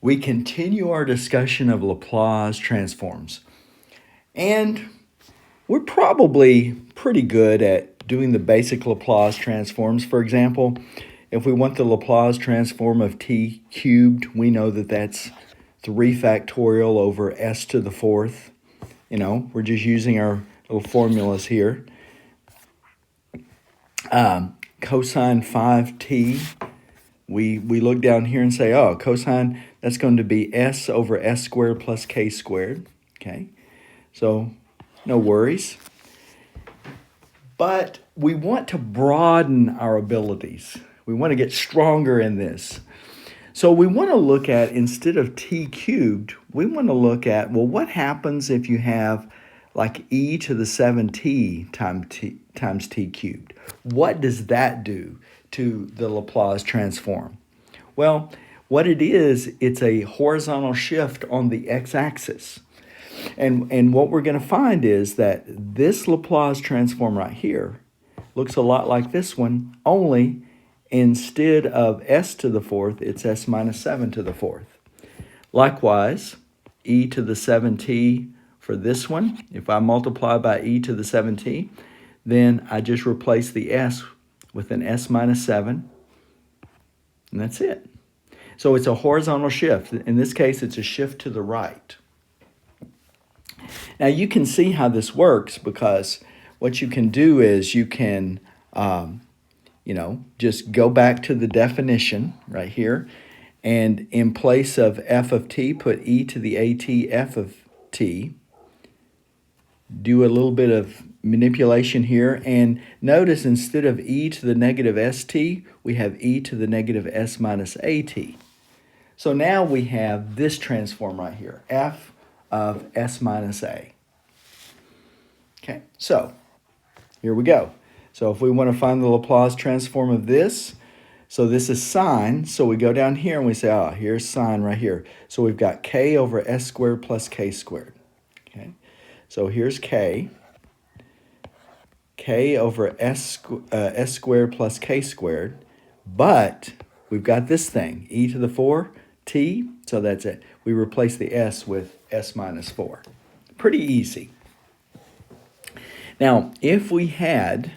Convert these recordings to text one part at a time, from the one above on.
We continue our discussion of Laplace transforms. And we're probably pretty good at doing the basic Laplace transforms. For example, if we want the Laplace transform of t cubed, we know that that's 3 factorial over s to the fourth. You know, we're just using our little formulas here. Cosine 5t, we look down here and say, oh, cosine, that's going to be s over s squared plus k squared. Okay, so no worries. But we want to broaden our abilities. We want to get stronger in this. So we want to look at, instead of t cubed, we want to look at, well, what happens if you have like e to the 7t times t cubed? What does that do to the Laplace transform? Well, what it is, it's a horizontal shift on the x-axis. And what we're going to find is that this Laplace transform right here looks a lot like this one, only instead of s to the fourth, it's s minus 7 to the fourth. Likewise, e to the 7t for this one, if I multiply by e to the 7t, then I just replace the s with an s minus 7, and that's it. So it's a horizontal shift. In this case, it's a shift to the right. Now you can see how this works, because what you can do is you can, just go back to the definition right here, and in place of f of t, put e to the at f of t. Do a little bit of manipulation here, and notice instead of e to the negative st, we have e to the negative s minus at. So now we have this transform right here, f of s minus a. Okay, so here we go. So if we want to find the Laplace transform of this, so this is sine, so we go down here and we say, oh, here's sine right here. So we've got k over s squared plus k squared. Okay, so here's k over s squared plus k squared, but we've got this thing, e to the 4t, so that's it. We replace the s with s minus 4. Pretty easy. Now, if we had,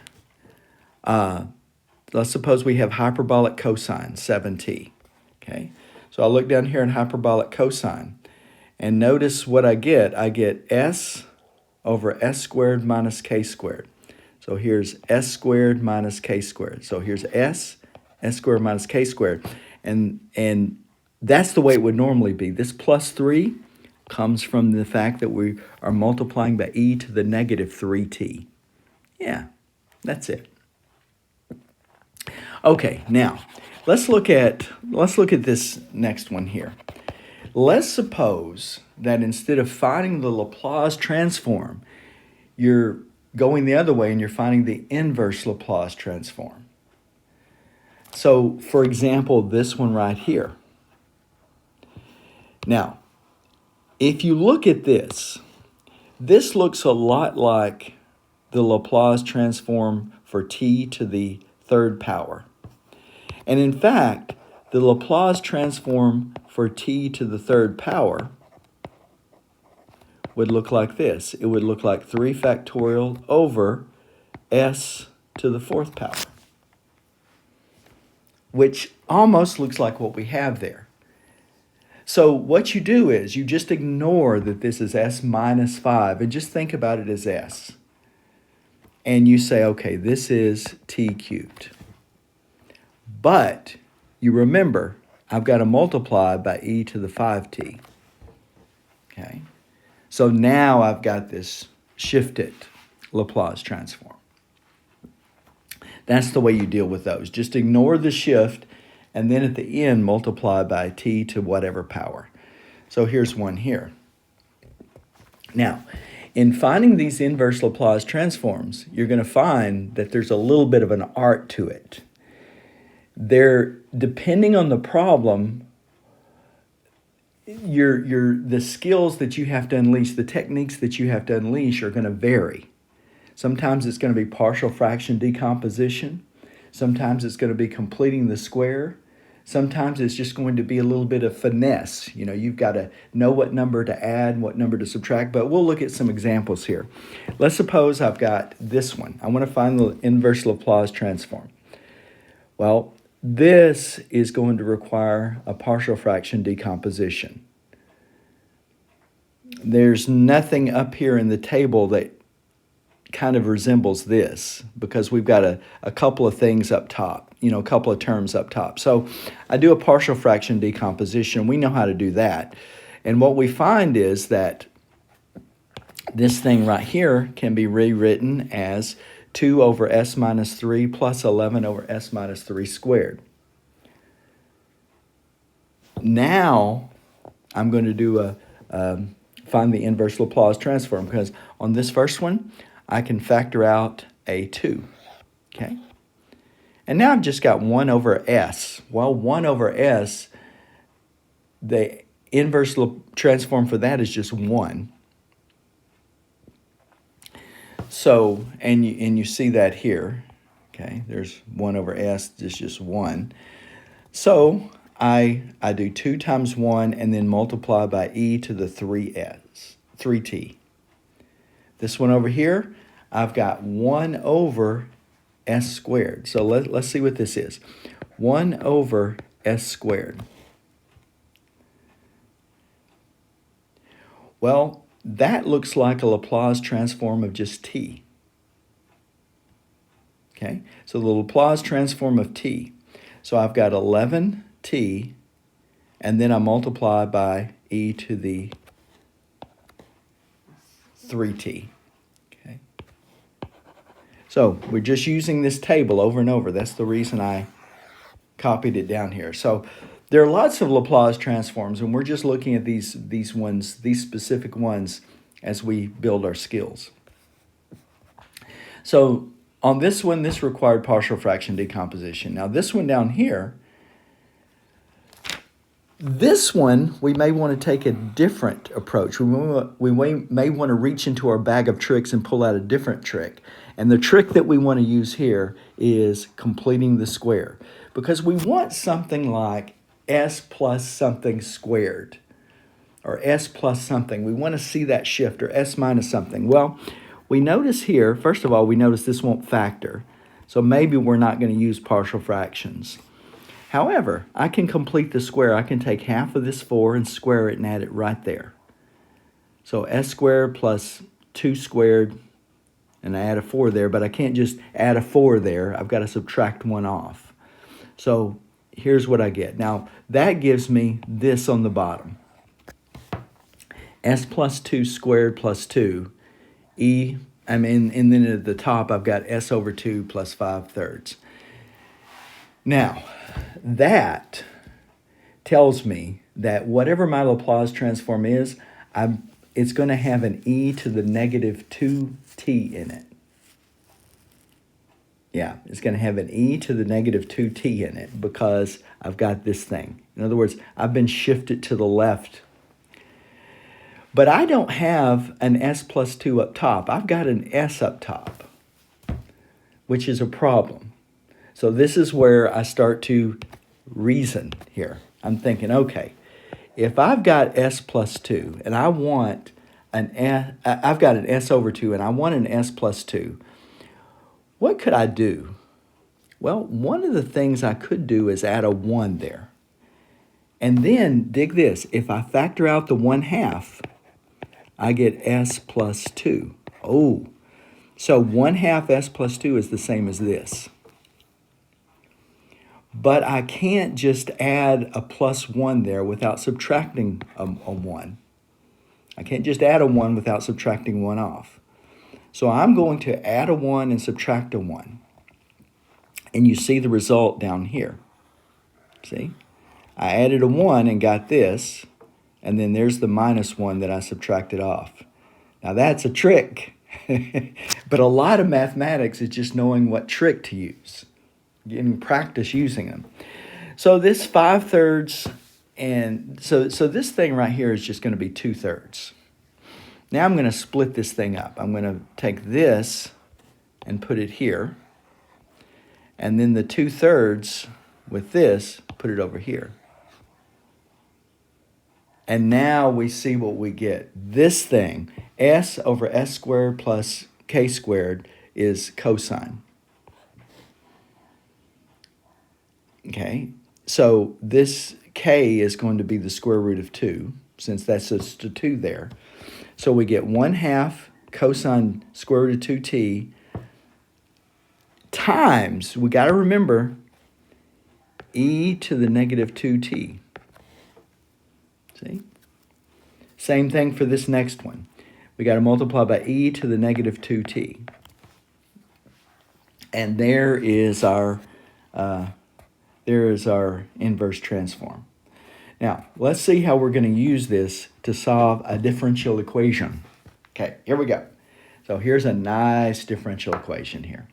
let's suppose we have hyperbolic cosine, 7t. Okay, so I'll look down here in hyperbolic cosine, and notice what I get. I get s over s squared minus k squared. So here's s squared minus k squared. So here's s squared minus k squared. And that's the way it would normally be. This plus 3 comes from the fact that we are multiplying by e to the negative 3t. Yeah, that's it. Okay, now let's look at this next one here. Let's suppose that instead of finding the Laplace transform, you're going the other way and you're finding the inverse Laplace transform. So, for example, this one right here. Now, if you look at this, this looks a lot like the Laplace transform for t to the third power. And in fact, the Laplace transform for t to the third power would look like this. It would look like 3 factorial over s to the fourth power, which almost looks like what we have there. So what you do is you just ignore that this is s minus 5 and just think about it as s. And you say, okay, this is t cubed. But you remember, I've got to multiply by e to the 5t. Okay, so now I've got this shifted Laplace transform. That's the way you deal with those. Just ignore the shift, and then at the end, multiply by t to whatever power. So here's one here. Now, in finding these inverse Laplace transforms, you're going to find that there's a little bit of an art to it. Depending on the problem, the skills that you have to unleash, the techniques that you have to unleash are going to vary. Sometimes it's going to be partial fraction decomposition. Sometimes it's going to be completing the square. Sometimes it's just going to be a little bit of finesse. You know, you've got to know what number to add, what number to subtract, but we'll look at some examples here. Let's suppose I've got this one. I want to find the inverse Laplace transform. Well, this is going to require a partial fraction decomposition. There's nothing up here in the table that kind of resembles this because we've got a couple of things up top, you know, a couple of terms up top. So I do a partial fraction decomposition. We know how to do that. And what we find is that this thing right here can be rewritten as 2 over s minus 3 plus 11 over s minus 3 squared. Now I'm going to do find the inverse Laplace transform, because on this first one, I can factor out a 2, okay? And now I've just got 1 over s. Well, 1 over s, the inverse transform for that is just 1. So, and you see that here, okay? There's 1 over s, it's just 1. So I do 2 times 1 and then multiply by e to the 3t. This one over here, I've got 1 over s squared. So let's see what this is. 1 over s squared. Well, that looks like a Laplace transform of just t. Okay, so the Laplace transform of t. So I've got 11t, and then I multiply by e to the 3t. Okay. So we're just using this table over and over. That's the reason I copied it down here. So there are lots of Laplace transforms, and we're just looking at these specific ones as we build our skills. So on this one, this required partial fraction decomposition. Now this one down here, this one, we may want to take a different approach. We may want to reach into our bag of tricks and pull out a different trick. And the trick that we want to use here is completing the square, because we want something like s plus something squared, or s plus something. We want to see that shift, or s minus something. Well, we notice here, first of all, we notice this won't factor. So maybe we're not going to use partial fractions. However, I can complete the square. I can take half of this 4 and square it and add it right there. So s squared plus 2 squared, and I add a 4 there, but I can't just add a 4 there. I've got to subtract 1 off. So here's what I get. Now, that gives me this on the bottom. S plus 2 squared plus 2. And then at the top, I've got s over 2 plus 5/3. Now, that tells me that whatever my Laplace transform is, it's going to have an e to the negative 2t in it. Yeah, it's going to have an e to the negative 2t in it because I've got this thing. In other words, I've been shifted to the left. But I don't have an s plus 2 up top. I've got an s up top, which is a problem. So this is where I start to reason here. I'm thinking, okay, if I've got s plus 2 and I want I've got an s over 2 and I want an s plus 2, what could I do? Well, one of the things I could do is add a 1 there. And then, dig this, if I factor out the 1/2, I get s plus 2. Oh, so 1/2 s plus 2 is the same as this. But I can't just add a plus 1 there without subtracting a 1. I can't just add a 1 without subtracting 1 off. So I'm going to add a 1 and subtract a 1. And you see the result down here. See? I added a 1 and got this, and then there's the minus 1 that I subtracted off. Now that's a trick. But a lot of mathematics is just knowing what trick to use, getting practice using them. So this 5/3, and so this thing right here is just going to be 2/3. Now I'm going to split this thing up. I'm going to take this and put it here, and then the 2/3 with this put it over here. And now we see what we get. This thing, s over s squared plus k squared, is cosine. Okay, so this k is going to be the square root of 2, since that's just a 2 there. So we get 1/2 cosine square root of 2t times, we got to remember, e to the negative 2t. See? Same thing for this next one. We got to multiply by e to the negative 2t. And there is our inverse transform. Now, let's see how we're going to use this to solve a differential equation. Okay, here we go. So here's a nice differential equation here.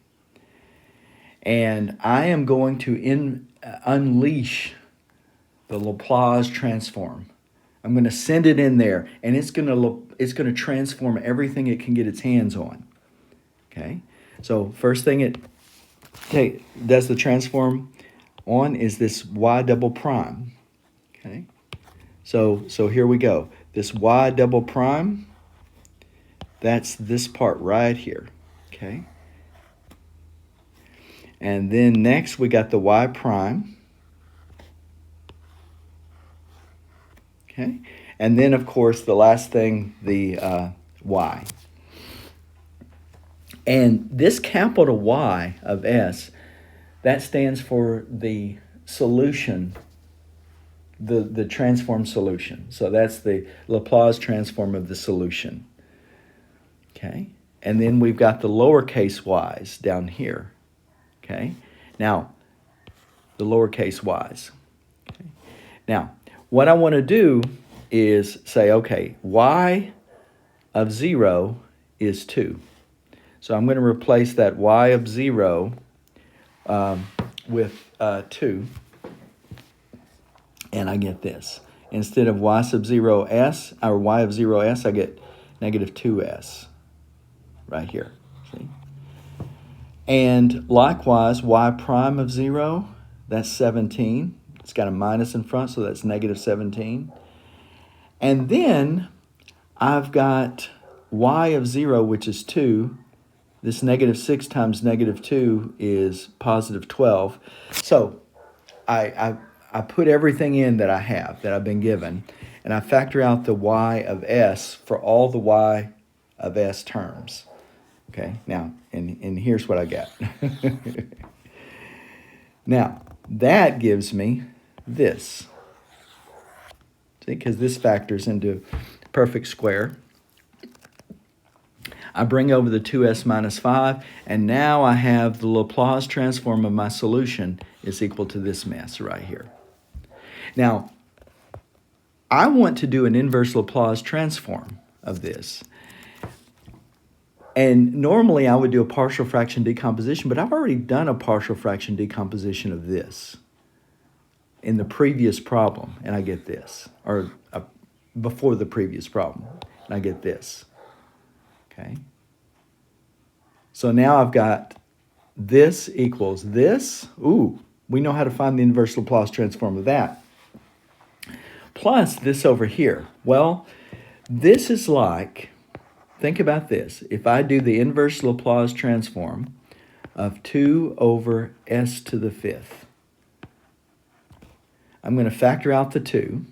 And I am going to unleash the Laplace transform. I'm going to send it in there, and it's going to transform everything it can get its hands on. Okay, so first thing it does the transform on is this y double prime. Okay, so here we go. This y double prime, that's this part right here. Okay, and then next we got the y prime. Okay, and then of course the last thing, the y. And this capital Y of S, that stands for the solution, the transform solution. So that's the Laplace transform of the solution. Okay, and then we've got the lowercase y's down here. Okay, now the lowercase y's. Okay. Now, what I want to do is say, okay, y of 0 is 2. So I'm going to replace that y of 0 with 2. And I get this. Instead of y sub 0s, or y of 0s, I get negative 2s right here. See? And likewise, y prime of 0, that's 17. It's got a minus in front, so that's negative 17. And then I've got y of 0, which is 2. This negative 6 times negative 2 is positive 12. So I put everything in that I have, that I've been given, and I factor out the y of s for all the y of s terms. Okay, now, and here's what I got. Now, that gives me this. See, because this factors into perfect square. I bring over the 2s minus 5, and now I have the Laplace transform of my solution is equal to this mess right here. Now, I want to do an inverse Laplace transform of this. And normally I would do a partial fraction decomposition, but I've already done a partial fraction decomposition of this in the previous problem, and I get this. Or before the previous problem, and I get this. Okay. So now I've got this equals this. Ooh, we know how to find the inverse Laplace transform of that. Plus this over here. Well, this is like, think about this. If I do the inverse Laplace transform of 2 over s to the 5th, I'm going to factor out the 2.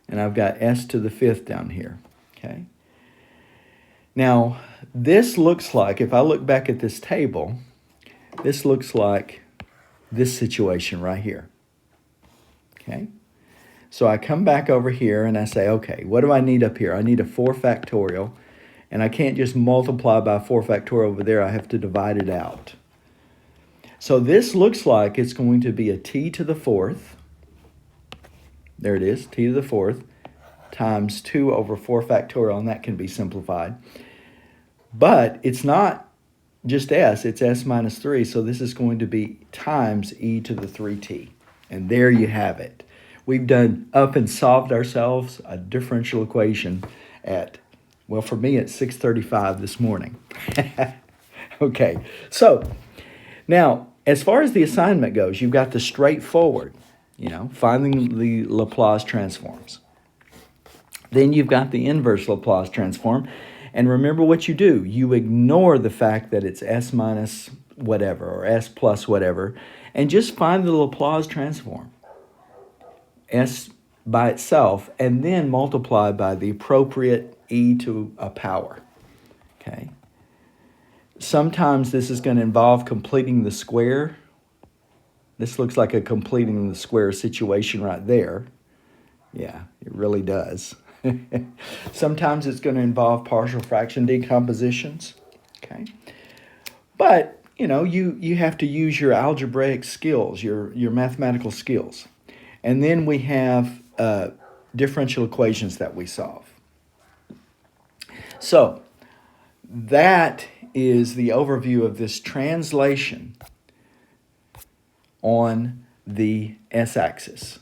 And I've got s to the 5th down here, okay? Now, this looks like, if I look back at this table, this looks like this situation right here, okay? So I come back over here and I say, okay, what do I need up here? I need a 4 factorial, and I can't just multiply by 4 factorial over there. I have to divide it out. So this looks like it's going to be a t to the 4th. There it is, t to the 4th times 2 over 4 factorial, and that can be simplified. But it's not just s, it's s minus 3, so this is going to be times e to the 3t. And there you have it. We've done up and solved ourselves a differential equation at, well, for me, at 6:35 this morning. Okay, so now as far as the assignment goes, you've got the straightforward, finding the Laplace transforms. Then you've got the inverse Laplace transform. And remember what you do. You ignore the fact that it's s minus whatever or s plus whatever, and just find the Laplace transform, s by itself, and then multiply by the appropriate e to a power. Okay. Sometimes this is going to involve completing the square. This looks like a completing the square situation right there. Yeah, it really does. Sometimes it's going to involve partial fraction decompositions. Okay. But, you have to use your algebraic skills, your mathematical skills. And then we have differential equations that we solve. So that is the overview of this translation on the s-axis.